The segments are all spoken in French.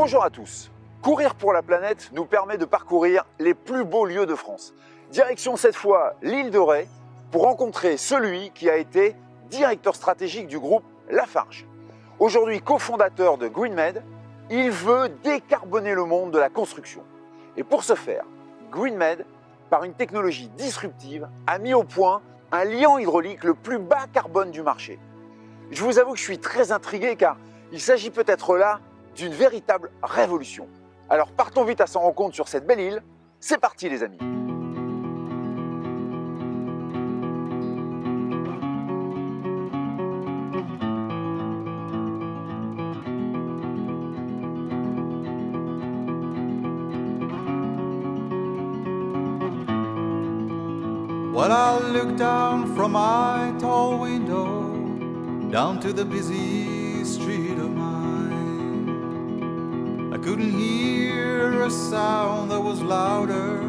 Bonjour à tous. Courir pour la planète nous permet de parcourir les plus beaux lieux de France. Direction cette fois l'île de Ré pour rencontrer celui qui a été directeur stratégique du groupe Lafarge. Aujourd'hui cofondateur de GreenMed, il veut décarboner le monde de la construction. Et pour ce faire, GreenMed, par une technologie disruptive, a mis au point un liant hydraulique le plus bas carbone du marché. Je vous avoue que je suis très intrigué car il s'agit peut-être là d'une véritable révolution. Alors partons vite à son rencontre sur cette belle île. C'est parti les amis. Well, I looked down from my tall window, down to the busy street of mine. I couldn't hear a sound that was louder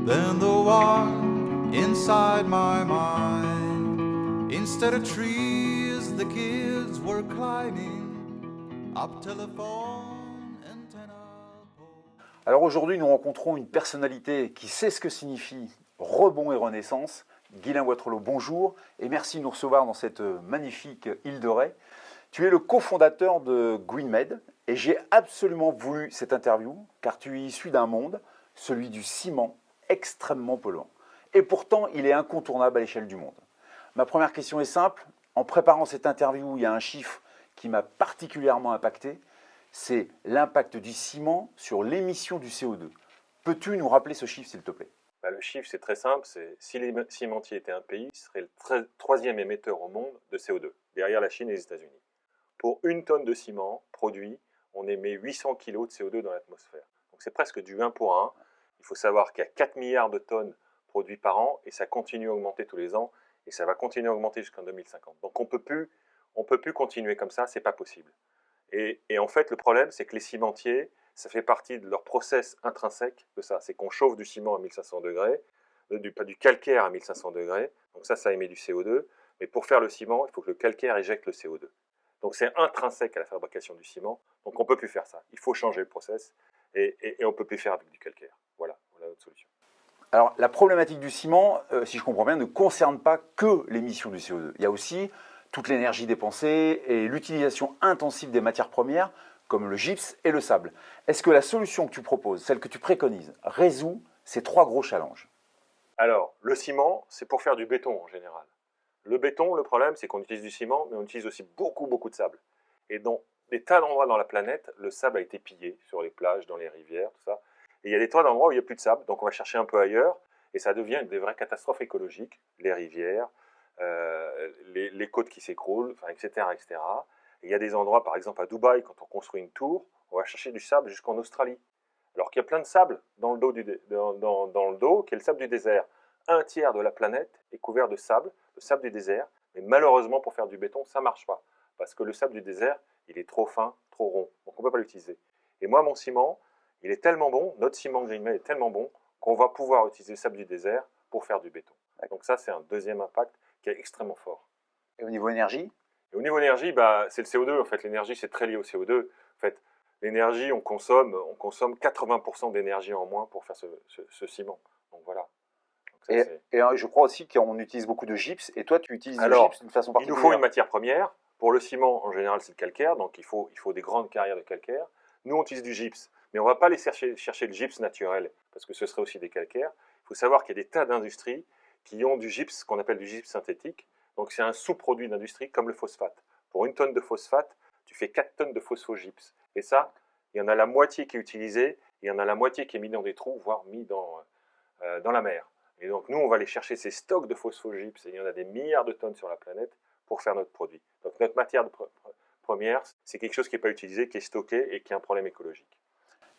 than the one inside my mind. Instead of trees, the kids were climbing up telephone antenna poles. Alors aujourd'hui nous rencontrons une personnalité qui sait ce que signifie rebond et renaissance. Guylain Watrelot, bonjour et merci de nous recevoir dans cette magnifique île de Ré. Tu es le cofondateur de GreenMed et j'ai absolument voulu cette interview car tu es issu d'un monde, celui du ciment, extrêmement polluant. Et pourtant, il est incontournable à l'échelle du monde. Ma première question est simple. En préparant cette interview, il y a un chiffre qui m'a particulièrement impacté. C'est l'impact du ciment sur l'émission du CO2. Peux-tu nous rappeler ce chiffre, s'il te plaît ? Le chiffre, c'est très simple. Si les cimentiers étaient un pays, ce serait le troisième émetteur au monde de CO2, derrière la Chine et les États-Unis. Pour une tonne de ciment produit, on émet 800 kg de CO2 dans l'atmosphère. Donc c'est presque du 1 pour 1. Il faut savoir qu'il y a 4 milliards de tonnes produites par an et ça continue à augmenter tous les ans et ça va continuer à augmenter jusqu'en 2050. Donc on peut plus continuer comme ça, c'est pas possible. Et en fait, le problème, c'est que les cimentiers, ça fait partie de leur process intrinsèque de ça. C'est qu'on chauffe du ciment à 1500 degrés, du calcaire à 1500 degrés. Donc ça émet du CO2. Mais pour faire le ciment, il faut que le calcaire éjecte le CO2. Donc c'est intrinsèque à la fabrication du ciment. Donc on ne peut plus faire ça. Il faut changer le process et on ne peut plus faire avec du calcaire. Voilà notre solution. Alors la problématique du ciment, si je comprends bien, ne concerne pas que l'émission du CO2. Il y a aussi toute l'énergie dépensée et l'utilisation intensive des matières premières comme le gypse et le sable. Est-ce que la solution que tu proposes, celle que tu préconises, résout ces trois gros challenges ? Alors, le ciment, c'est pour faire du béton en général. Le béton, le problème, c'est qu'on utilise du ciment, mais on utilise aussi beaucoup de sable. Et dans des tas d'endroits dans la planète, le sable a été pillé, sur les plages, dans les rivières, tout ça. Et il y a des tas d'endroits où il n'y a plus de sable, donc on va chercher un peu ailleurs, et ça devient une des vraies catastrophes écologiques, les rivières, les côtes qui s'écroulent, etc., etc. Et il y a des endroits, par exemple à Dubaï, quand on construit une tour, on va chercher du sable jusqu'en Australie. Alors qu'il y a plein de sable dans le dos, qui est le sable du désert. Un tiers de la planète est couvert de sable, le sable du désert. Mais malheureusement, pour faire du béton, ça ne marche pas. Parce que le sable du désert, il est trop fin, trop rond. Donc on ne peut pas l'utiliser. Et moi, mon ciment, il est tellement bon, notre ciment GreenMed est tellement bon, qu'on va pouvoir utiliser le sable du désert pour faire du béton. Donc ça, c'est un deuxième impact qui est extrêmement fort. Et au niveau énergie ? Et au niveau énergie, c'est le CO2. En fait, l'énergie, c'est très lié au CO2. En fait, l'énergie, on consomme 80% d'énergie en moins pour faire ce ciment. Donc voilà. Donc ça, et je crois aussi qu'on utilise beaucoup de gypse. Et toi, tu utilises le gypse d'une façon particulière. Il nous faut une matière première. Pour le ciment, en général, c'est le calcaire. Donc il faut des grandes carrières de calcaire. Nous, on utilise du gypse. Mais on ne va pas aller chercher le gypse naturel, parce que ce serait aussi des calcaires. Il faut savoir qu'il y a des tas d'industries qui ont du gypse, qu'on appelle du gypse synthétique. Donc c'est un sous-produit d'industrie comme le phosphate. Pour une tonne de phosphate, tu fais 4 tonnes de phosphogypse. Et ça, il y en a la moitié qui est utilisée, il y en a la moitié qui est mis dans des trous, voire mis dans la mer. Et donc nous, on va aller chercher ces stocks de phosphogypse, et il y en a des milliards de tonnes sur la planète, pour faire notre produit. Donc notre matière première, c'est quelque chose qui n'est pas utilisé, qui est stocké et qui a un problème écologique.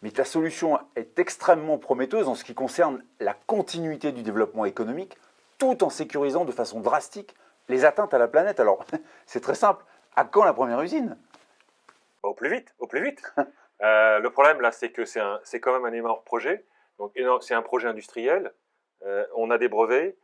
Mais ta solution est extrêmement prometteuse en ce qui concerne la continuité du développement économique, tout en sécurisant de façon drastique les atteintes à la planète. Alors, c'est très simple. À quand la première usine ? Au plus vite, au plus vite. Le problème, là, c'est que c'est quand même un énorme projet. Donc, c'est un projet industriel. On a des brevets.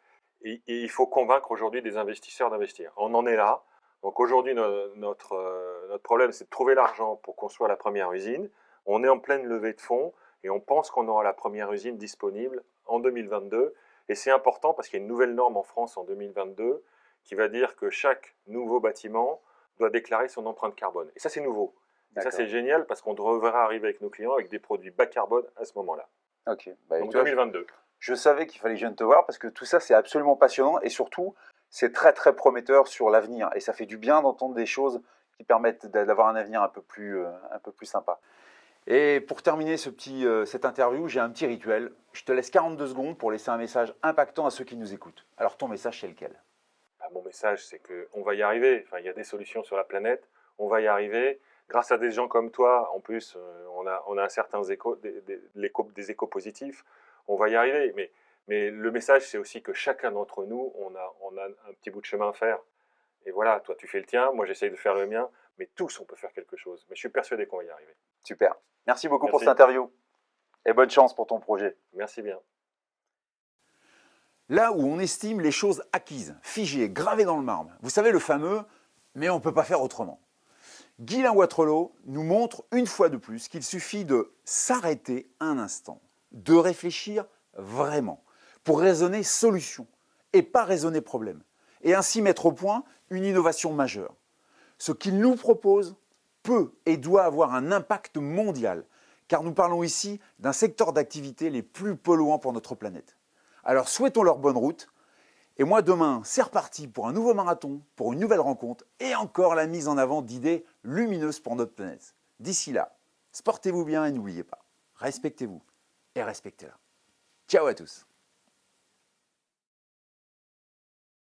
Et il faut convaincre aujourd'hui des investisseurs d'investir. On en est là. Donc, aujourd'hui, notre problème, c'est de trouver l'argent pour construire la première usine. On est en pleine levée de fonds et on pense qu'on aura la première usine disponible en 2022. Et c'est important parce qu'il y a une nouvelle norme en France en 2022 qui va dire que chaque nouveau bâtiment doit déclarer son empreinte carbone. Et ça, c'est nouveau. Et ça, c'est génial parce qu'on devrait arriver avec nos clients avec des produits bas carbone à ce moment-là. Ok. Bah, Donc tu vois, 2022. je savais qu'il fallait que je vienne te voir parce que tout ça, c'est absolument passionnant et surtout, c'est très très prometteur sur l'avenir. Et ça fait du bien d'entendre des choses qui permettent d'avoir un avenir un peu plus sympa. Et pour terminer cette interview, j'ai un petit rituel. Je te laisse 42 secondes pour laisser un message impactant à ceux qui nous écoutent. Alors ton message, c'est lequel? Mon message, c'est qu'on va y arriver. Enfin, il y a des solutions sur la planète. On va y arriver. Grâce à des gens comme toi, en plus, on a un certain des échos positifs. On va y arriver. Mais le message, c'est aussi que chacun d'entre nous, on a un petit bout de chemin à faire. Et voilà, toi, tu fais le tien. Moi, j'essaye de faire le mien. Mais tous, on peut faire quelque chose. Mais je suis persuadé qu'on va y arriver. Super. Merci beaucoup pour Merci. cette interview. Et bonne chance pour ton projet. Merci bien. Là où on estime les choses acquises, figées, gravées dans le marbre. Vous savez le fameux « mais on ne peut pas faire autrement ». Guylain Wattrelos nous montre une fois de plus qu'il suffit de s'arrêter un instant, de réfléchir vraiment, pour raisonner solution et pas raisonner problème, et ainsi mettre au point une innovation majeure. Ce qu'il nous propose peut et doit avoir un impact mondial, car nous parlons ici d'un secteur d'activité les plus polluants pour notre planète. Alors souhaitons leur bonne route. Et moi demain, c'est reparti pour un nouveau marathon, pour une nouvelle rencontre et encore la mise en avant d'idées lumineuses pour notre planète. D'ici là, sportez-vous bien et n'oubliez pas, respectez-vous et respectez-la. Ciao à tous.